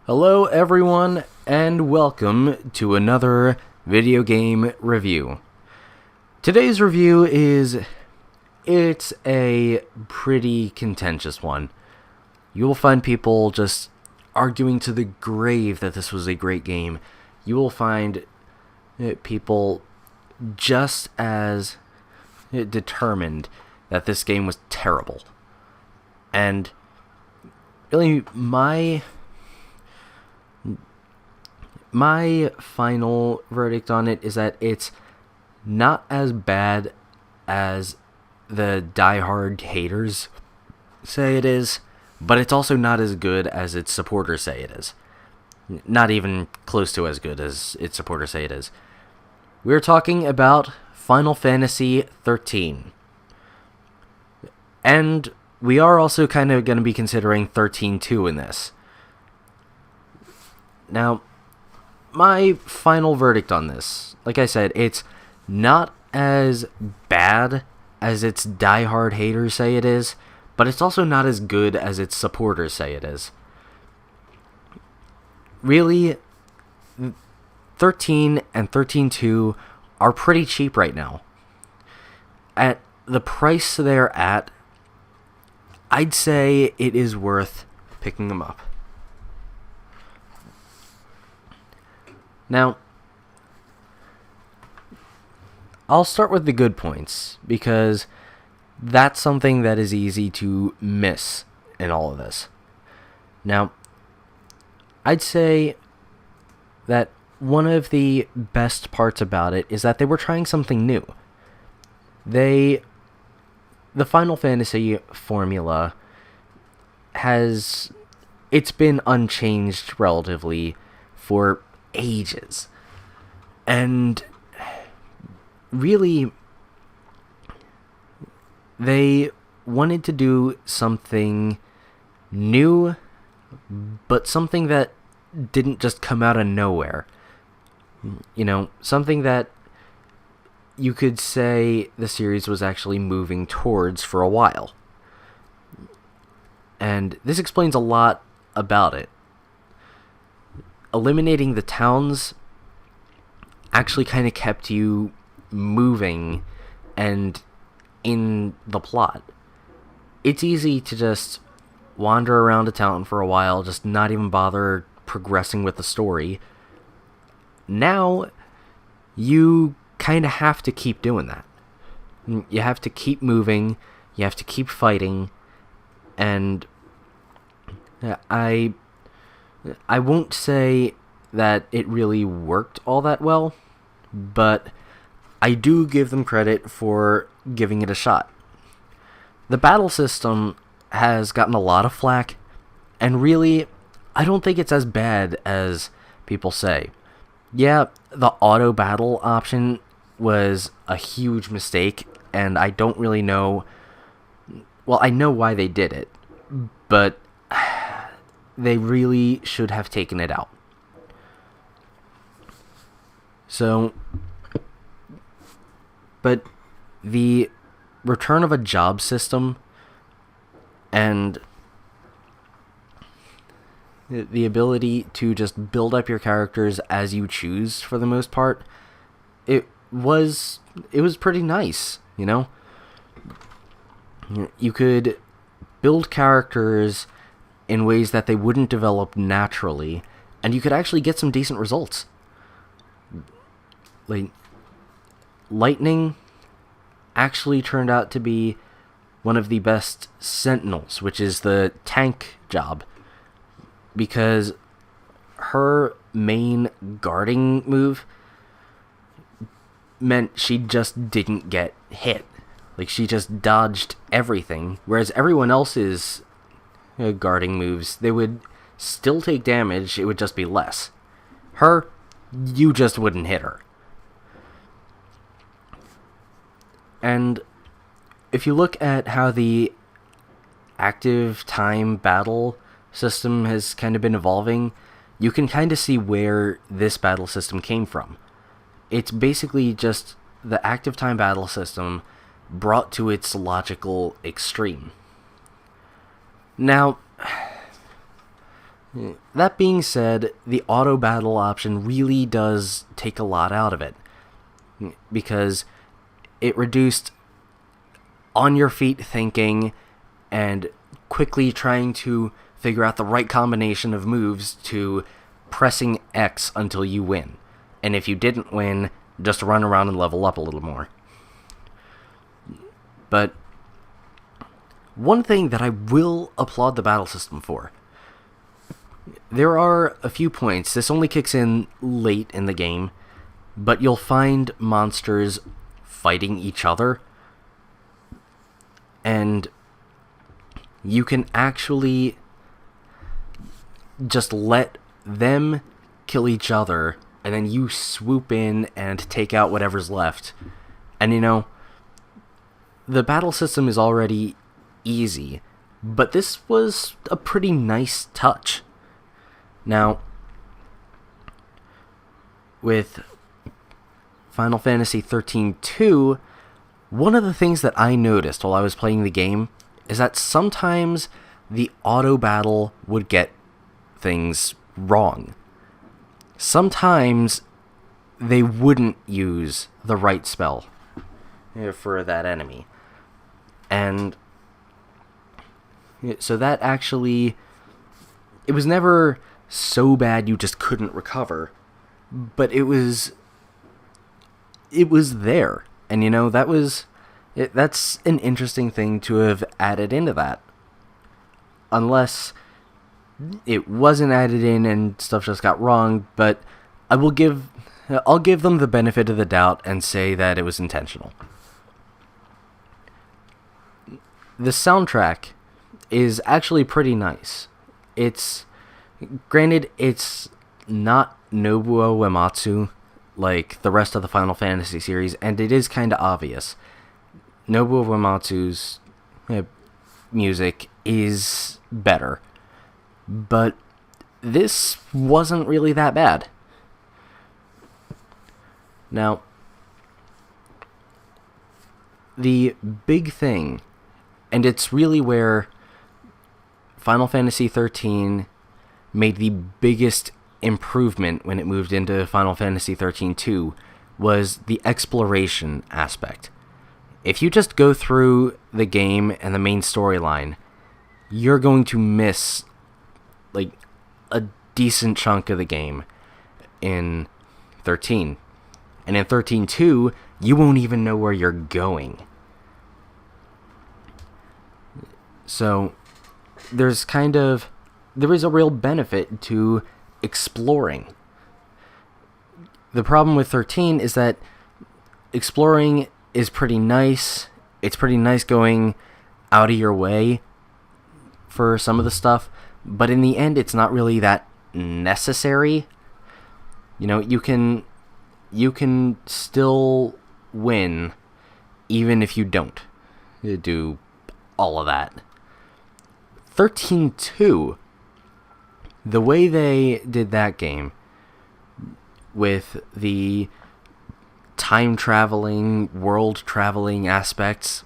Hello everyone, and welcome to another video game review. Today's review it's a pretty contentious one. You will find people just arguing to the grave that this was a great game. You will find people just as determined that this game was terrible. And really, my final verdict on it is that it's not as bad as the die-hard haters say it is, but it's also not as good as its supporters say it is. Not even close to as good as its supporters say it is. We're talking about Final Fantasy XIII. And we are also kind of going to be considering XIII-2 in this. Now, my final verdict on this, like I said, it's not as bad as its die-hard haters say it is, but it's also not as good as its supporters say it is. Really, 13 and 13-2 are pretty cheap right now. At the price they're at, I'd say it is worth picking them up. Now, I'll start with the good points, because that's something that is easy to miss in all of this. Now, I'd say that one of the best parts about it is that they were trying something new. The Final Fantasy formula it's been unchanged relatively for ages. And really, they wanted to do something new, but something that didn't just come out of nowhere. You know, something that you could say the series was actually moving towards for a while. And this explains a lot about it. Eliminating the towns actually kind of kept you moving and in the plot. It's easy to just wander around a town for a while, just not even bother progressing with the story. Now, you kind of have to keep doing that. You have to keep moving, you have to keep fighting, and I won't say that it really worked all that well, but I do give them credit for giving it a shot. The battle system has gotten a lot of flack, and really, I don't think it's as bad as people say. Yeah, the auto battle option was a huge mistake, and I don't really know... Well, I know why they did it, but they really should have taken it out. So, but the return of a job system and the ability to just build up your characters as you choose for the most part, it was pretty nice, you know? You could build characters in ways that they wouldn't develop naturally, and you could actually get some decent results. Like, Lightning actually turned out to be one of the best Sentinels, which is the tank job, because her main guarding move meant she just didn't get hit. Like, she just dodged everything, whereas everyone else's guarding moves, they would still take damage, it would just be less. Her, you just wouldn't hit her. And if you look at how the active time battle system has kind of been evolving, you can kind of see where this battle system came from. It's basically just the active time battle system brought to its logical extreme. Now, That being said, the auto battle option really does take a lot out of it, because it reduced on your feet thinking and quickly trying to figure out the right combination of moves to pressing X until you win. And if you didn't win, just run around and level up a little more. But one thing that I will applaud the battle system for, there are a few points, this only kicks in late in the game, but you'll find monsters fighting each other, and you can actually just let them kill each other, and then you swoop in and take out whatever's left. And the battle system is already easy, but this was a pretty nice touch. Now, with Final Fantasy XIII-2, one of the things that I noticed while I was playing the game is that sometimes the auto battle would get things wrong. Sometimes they wouldn't use the right spell for that enemy. And so that actually, it was never so bad you just couldn't recover, but it was there. And that's an interesting thing to have added into that. Unless it wasn't added in and stuff just got wrong, but I'll give them the benefit of the doubt and say that it was intentional. The soundtrack is actually pretty nice. Granted, it's not Nobuo Uematsu like the rest of the Final Fantasy series, and it is kind of obvious. Nobuo Uematsu's music is better, but this wasn't really that bad. Now, the big thing, and it's really where Final Fantasy XIII made the biggest improvement when it moved into Final Fantasy XIII-2, was the exploration aspect. If you just go through the game and the main storyline, you're going to miss like a decent chunk of the game in 13. And in 13-2, you won't even know where you're going. So there is a real benefit to exploring. The problem with 13 is that exploring is pretty nice. It's pretty nice going out of your way for some of the stuff, but in the end, it's not really that necessary. You can still win even if you don't do all of that. 13-2, the way they did that game with the time traveling, world traveling aspects,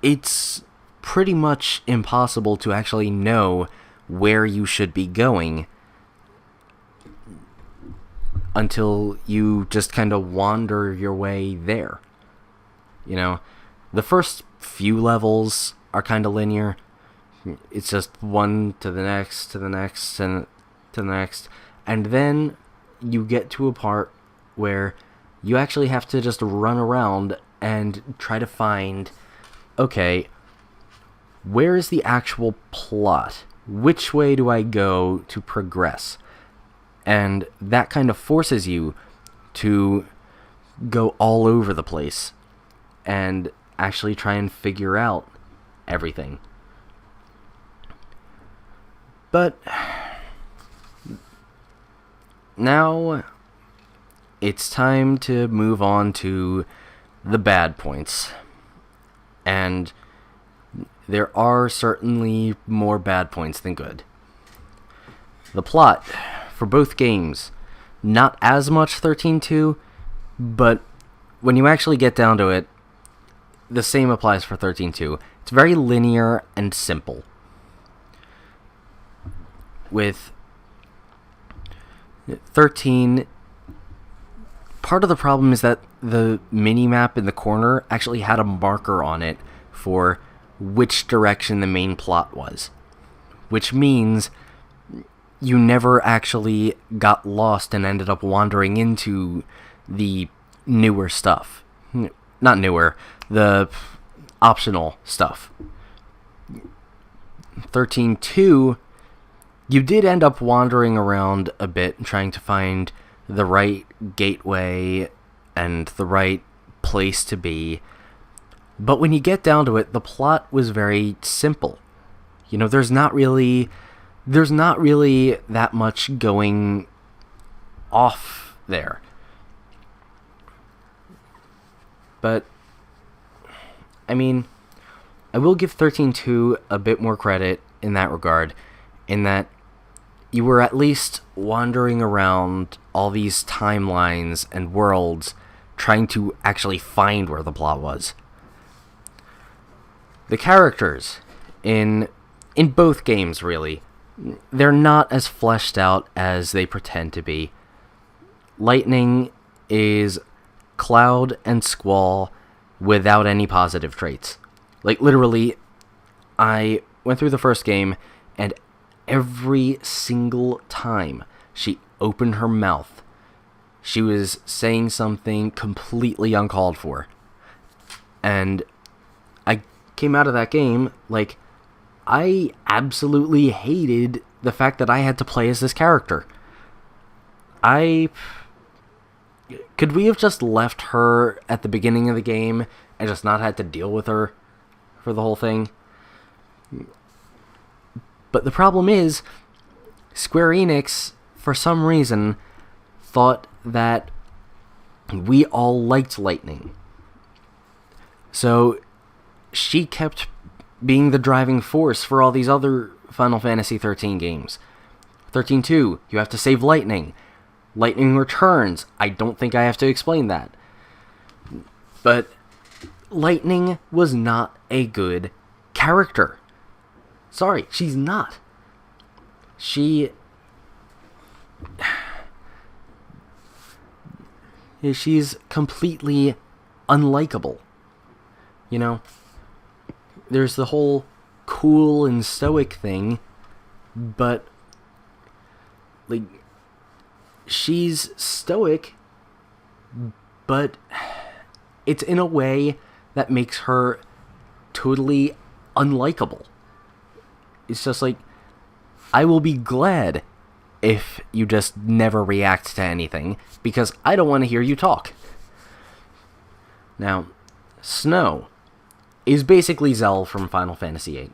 it's pretty much impossible to actually know where you should be going until you just kind of wander your way there. The first few levels are kind of linear. It's just one to the next, to the next, and to the next. And then you get to a part where you actually have to just run around and try to find, okay, where is the actual plot? Which way do I go to progress? And that kind of forces you to go all over the place and actually try and figure out everything. But now it's time to move on to the bad points. And there are certainly more bad points than good. The plot for both games, not as much 13-2, but when you actually get down to it, the same applies for 13-2. It's very linear and simple. with 13, part of the problem is that the mini-map in the corner actually had a marker on it for which direction the main plot was. Which means you never actually got lost and ended up wandering into the newer stuff. Not newer, the optional stuff. 13-2, you did end up wandering around a bit trying to find the right gateway and the right place to be. But when you get down to it, the plot was very simple. You know, there's not really that much going off there. But, I mean, I will give 13-2 a bit more credit in that regard, in that you were at least wandering around all these timelines and worlds trying to actually find where the plot was. The characters in both games, really, they're not as fleshed out as they pretend to be. Lightning is Cloud and Squall without any positive traits. Like, literally, I went through the first game, and every single time she opened her mouth, she was saying something completely uncalled for. And I came out of that game, like, I absolutely hated the fact that I had to play as this character. Could we have just left her at the beginning of the game and just not had to deal with her for the whole thing? But the problem is, Square Enix, for some reason, thought that we all liked Lightning. So she kept being the driving force for all these other Final Fantasy XIII games. 13-2, you have to save Lightning. Lightning returns. I don't think I have to explain that. But Lightning was not a good character. Sorry, she's not. She's completely unlikable. You know? There's the whole cool and stoic thing, but, like, she's stoic, but it's in a way that makes her totally unlikable. It's just like, I will be glad if you just never react to anything, because I don't want to hear you talk. Now, Snow is basically Zell from Final Fantasy VIII.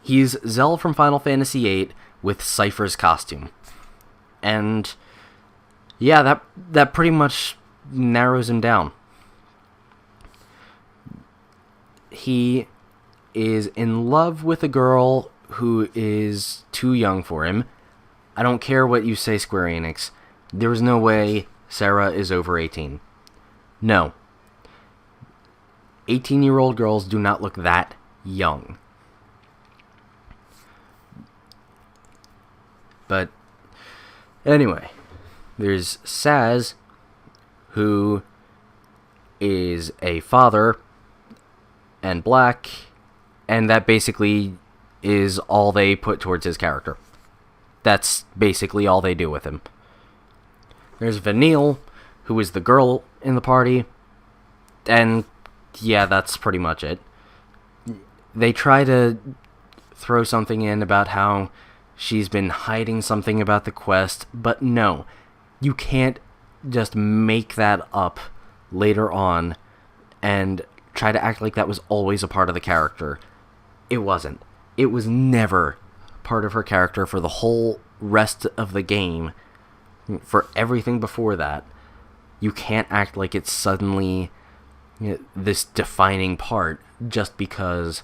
He's Zell from Final Fantasy VIII with Cypher's costume. And yeah, that pretty much narrows him down. He is in love with a girl who is too young for him. I don't care what you say, Square Enix. There's no way Sarah is over 18. No. 18-year-old girls do not look that young. But anyway, there's Saz, who is a father and black, and that basically is all they put towards his character. That's basically all they do with him. There's Vanille, who is the girl in the party, and yeah, that's pretty much it. They try to throw something in about how she's been hiding something about the quest, but no, you can't just make that up later on and try to act like that was always a part of the character. It wasn't. It was never part of her character for the whole rest of the game. For everything before that, you can't act like it's suddenly this defining part just because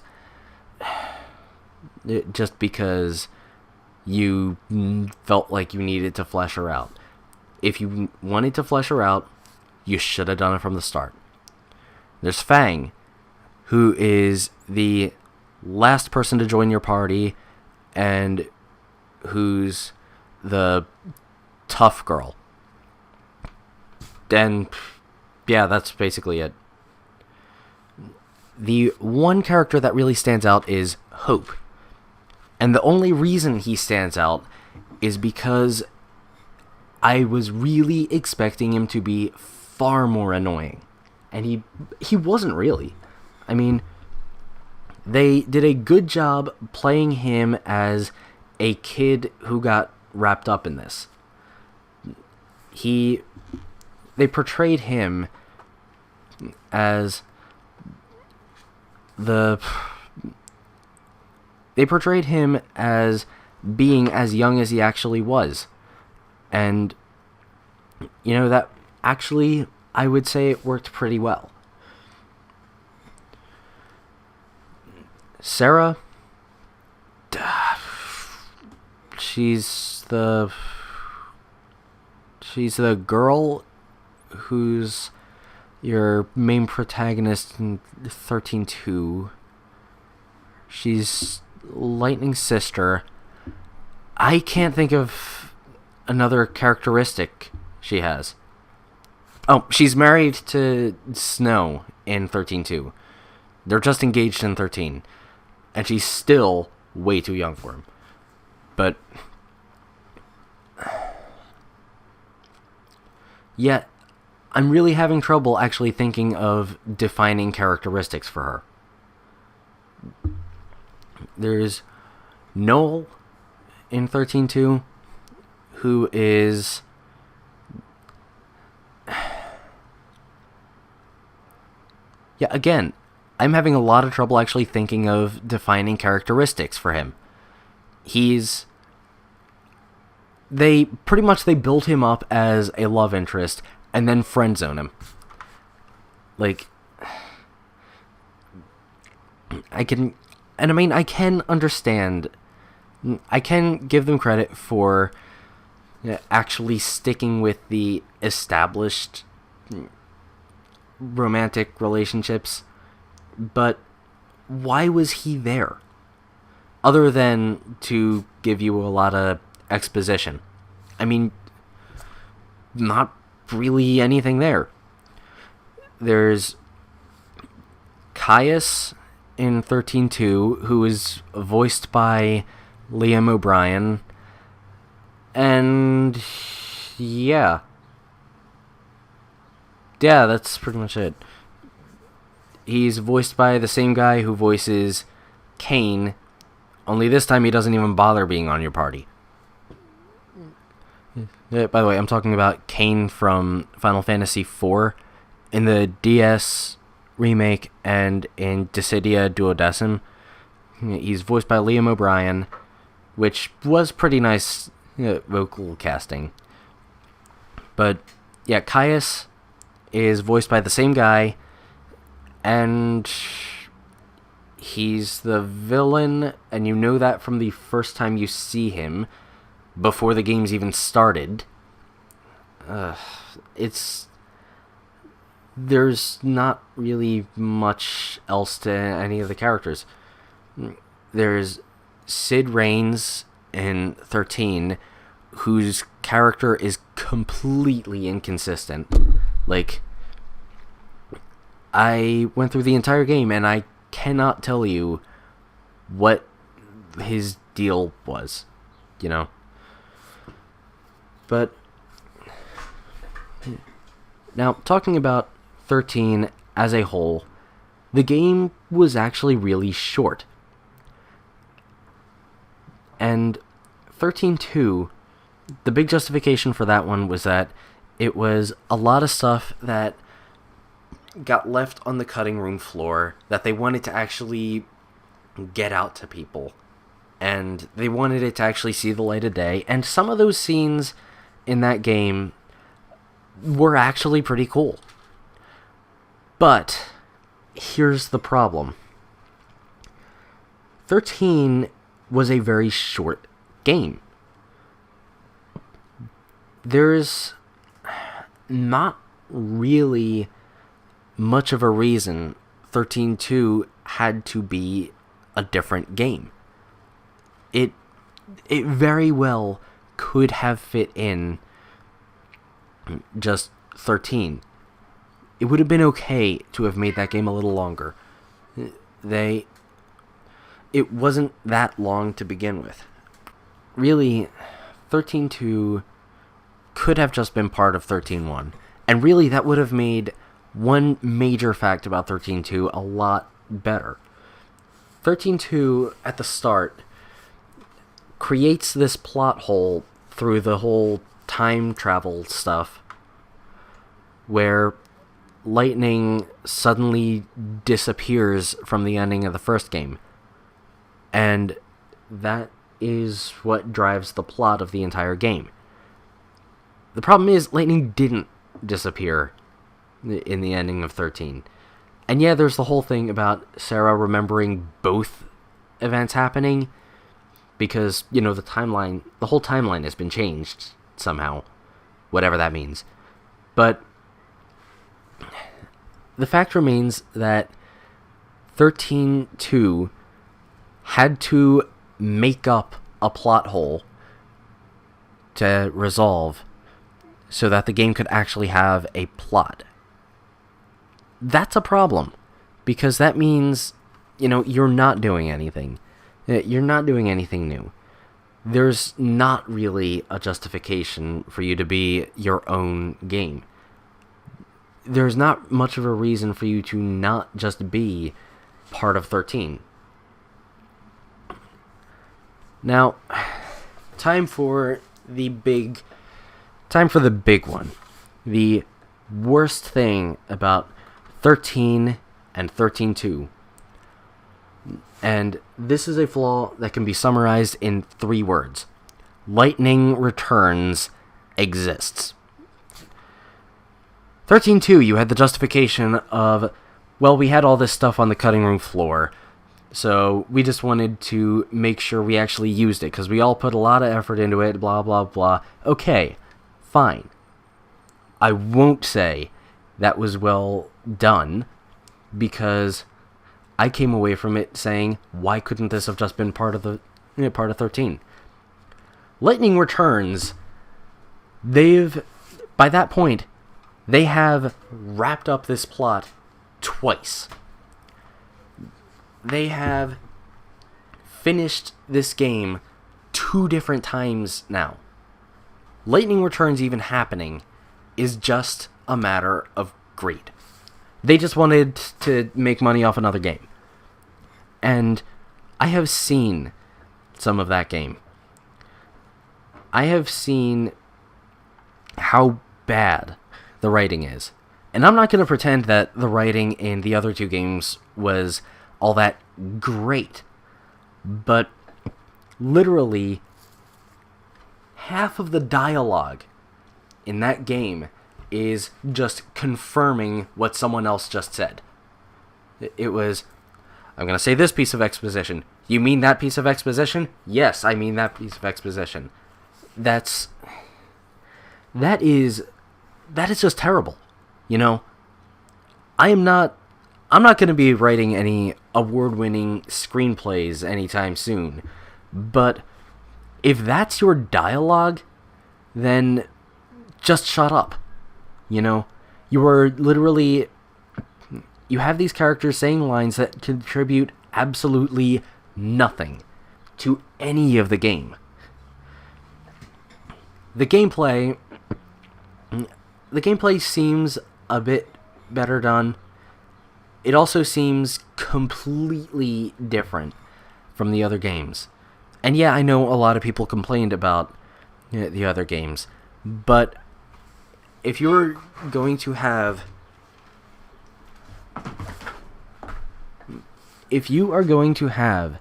you felt like you needed to flesh her out. If you wanted to flesh her out, you should have done it from the start. There's Fang, who is the last person to join your party, and who's the tough girl. And yeah, that's basically it. The one character that really stands out is Hope. And the only reason he stands out is because I was really expecting him to be far more annoying. And he wasn't really. I mean, they did a good job playing him as a kid who got wrapped up in this. They portrayed him as they portrayed him as being as young as he actually was. And, you know, that actually, I would say it worked pretty well. Sarah, she's the girl who's your main protagonist in XIII-2. She's Lightning's sister. I can't think of another characteristic she has. Oh, she's married to Snow in XIII-2. They're just engaged in 13. And she's still way too young for him. But yet, I'm really having trouble actually thinking of defining characteristics for her. There's Noel in XIII-2, who is yeah, again, I'm having a lot of trouble actually thinking of defining characteristics for him. They built him up as a love interest and then friend zone him. Like, I can understand. I can give them credit for actually sticking with the established romantic relationships, but why was he there? Other than to give you a lot of exposition. I mean, not really anything there. There's Caius in XIII-2, who is voiced by Liam O'Brien, and yeah, that's pretty much it. He's voiced by the same guy who voices Cain, only this time he doesn't even bother being on your party. Yeah, by the way, I'm talking about Cain from Final Fantasy IV in the DS remake and in Dissidia Duodecim. He's voiced by Liam O'Brien, which was pretty nice vocal casting. But yeah, Caius is voiced by the same guy, and he's the villain, and you know that from the first time you see him, before the game's even started. There's not really much else to any of the characters. There's Sid Raines in 13, whose character is completely inconsistent. Like, I went through the entire game and I cannot tell you what his deal was, you know? But now, talking about 13 as a whole, the game was actually really short. And 13-2, the big justification for that one was that it was a lot of stuff that got left on the cutting room floor that they wanted to actually get out to people. And they wanted it to actually see the light of day. And some of those scenes in that game were actually pretty cool. But here's the problem. 13 was a very short game. There's not really much of a reason 13-2 had to be a different game. It it very well could have fit in just 13. It would have been okay to have made that game a little longer. It wasn't that long to begin with. Really, 13-2 could have just been part of 13-1. And really, that would have made one major fact about 13-2 a lot better. 13-2, at the start, creates this plot hole through the whole time travel stuff, where lightning suddenly disappears from the ending of the first game. And that is what drives the plot of the entire game. The problem is, lightning didn't disappear in the ending of 13. And yeah, there's the whole thing about Sarah remembering both events happening, because, the whole timeline has been changed somehow, whatever that means. But the fact remains that 13-2 had to make up a plot hole to resolve so that the game could actually have a plot. That's a problem, because that means, you're not doing anything. You're not doing anything new. There's not really a justification for you to be your own game. There's not much of a reason for you to not just be part of 13. Now, time for the big one. The worst thing about 13 and 13-2. And this is a flaw that can be summarized in 3 words. Lightning Returns exists. 13-2, you had the justification of, well, we had all this stuff on the cutting room floor, so we just wanted to make sure we actually used it, because we all put a lot of effort into it, blah, blah, blah. Okay, fine. I won't say that was well done, because I came away from it saying, why couldn't this have just been part of 13? Lightning Returns, by that point, they have wrapped up this plot twice. They have finished this game 2 different times now. Lightning Returns even happening is just a matter of greed. They just wanted to make money off another game. And I have seen some of that game. I have seen how bad the writing is. And I'm not going to pretend that the writing in the other 2 games was all that great. But literally, half of the dialogue in that game is just confirming what someone else just said. It was, I'm going to say this piece of exposition. You mean that piece of exposition? Yes, I mean that piece of exposition. That is just terrible. I'm not going to be writing any award-winning screenplays anytime soon. But if that's your dialogue, then just shut up. You are literally... You have these characters saying lines that contribute absolutely nothing to any of the game. The gameplay seems a bit better done. It also seems completely different from the other games. And yeah, I know a lot of people complained about the other games, but if you're going to have... If you are going to have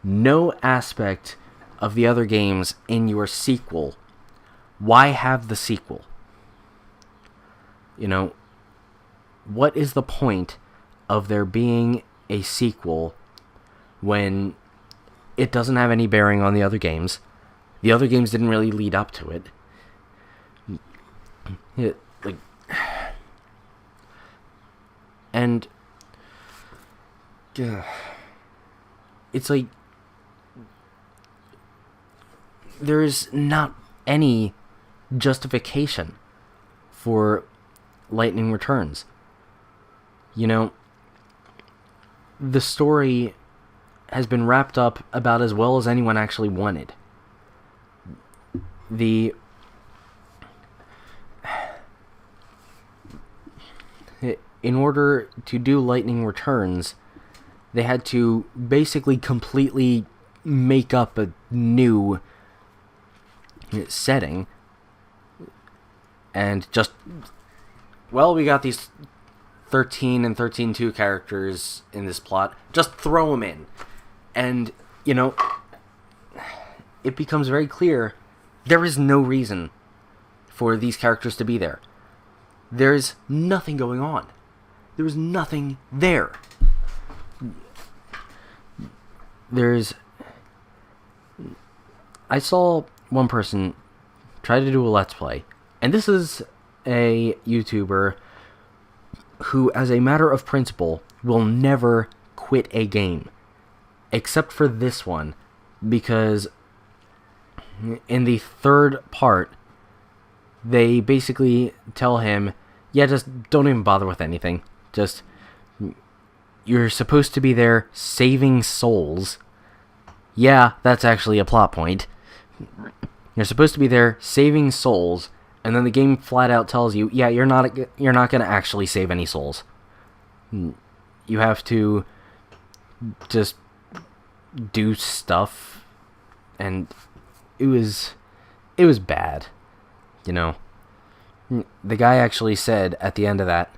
no aspect of the other games in your sequel, why have the sequel? What is the point of there being a sequel when it doesn't have any bearing on the other games? The other games didn't really lead up to it. And it's like, there's not any justification for Lightning Returns. You know, the story has been wrapped up about as well as anyone actually wanted. In order to do Lightning Returns, they had to basically completely make up a new setting. And just, well, we got these 13 and 13-2 characters in this plot. Just throw them in. And, you know, it becomes very clear there is no reason for these characters to be there. There's nothing going on. There was nothing there. I saw one person try to do a Let's Play, and this is a YouTuber who, as a matter of principle, will never quit a game. Except for this one, because in the third part, they basically tell him, yeah, just don't even bother with anything. Just, you're supposed to be there saving souls. Yeah, that's actually a plot point. You're supposed to be there saving souls, and then the game flat out tells you, yeah, you're not going to actually save any souls. You have to just do stuff, and it was bad, you know. The guy actually said at the end of that,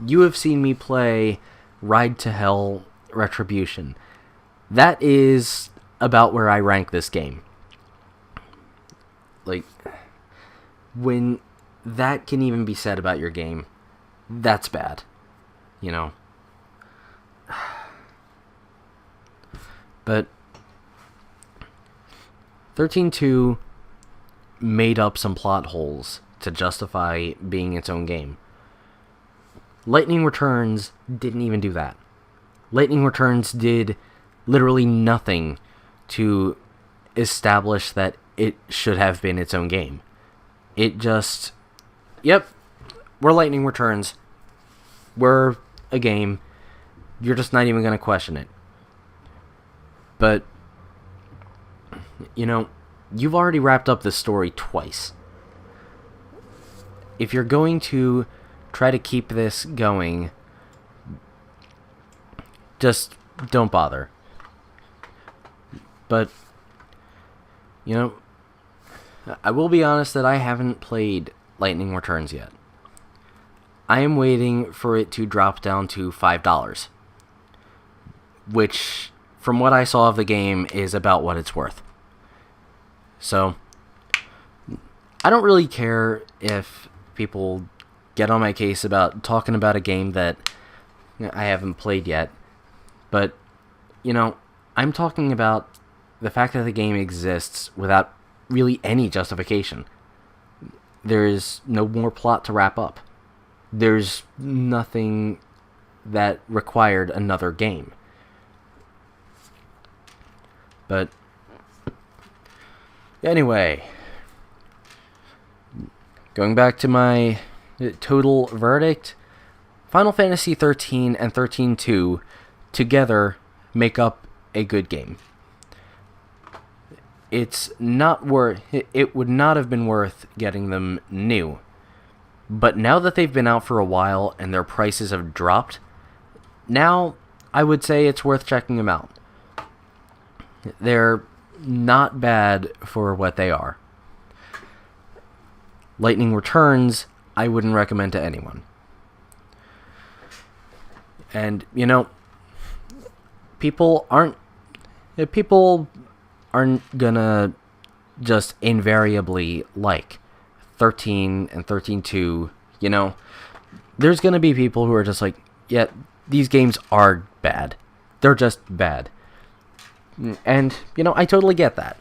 you have seen me play Ride to Hell Retribution. That is about where I rank this game. Like, when that can even be said about your game, that's bad, you know. But 13-2 made up some plot holes to justify being its own game. Lightning Returns didn't even do that. Lightning Returns did literally nothing to establish that it should have been its own game. It just, yep, we're Lightning Returns. We're a game. You're just not even going to question it. But, you know, you've already wrapped up this story twice. If you're going to try to keep this going, just don't bother. But, you know, I will be honest that I haven't played Lightning Returns yet. I am waiting for it to drop down to $5, which, from what I saw of the game, is about what it's worth. So, I don't really care if people get on my case about talking about a game that I haven't played yet. But, you know, I'm talking about the fact that the game exists without really any justification. There's no more plot to wrap up. There's nothing that required another game. But anyway, going back to my total verdict, Final Fantasy XIII and 13-2 together make up a good game. It would not have been worth getting them new. But now that they've been out for a while and their prices have dropped, now I would say it's worth checking them out. They're not bad for what they are. Lightning Returns, I wouldn't recommend to anyone. And, you know, people aren't gonna just invariably like 13 and 13-2, you know. There's gonna be people who are just like, yeah, these games are bad. They're just bad. And, you know, I totally get that.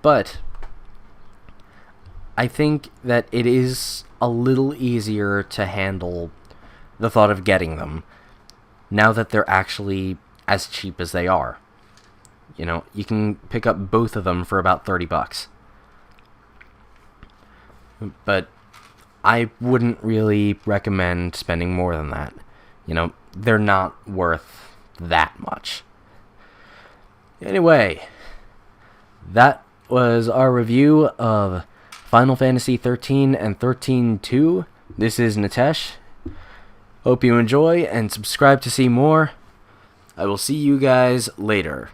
But I think that it is a little easier to handle the thought of getting them now that they're actually as cheap as they are. You know, you can pick up both of them for about $30. But I wouldn't really recommend spending more than that. You know, they're not worth that much. Anyway, that was our review of Final Fantasy XIII and XIII-2. This is Nitesh. Hope you enjoy and subscribe to see more. I will see you guys later.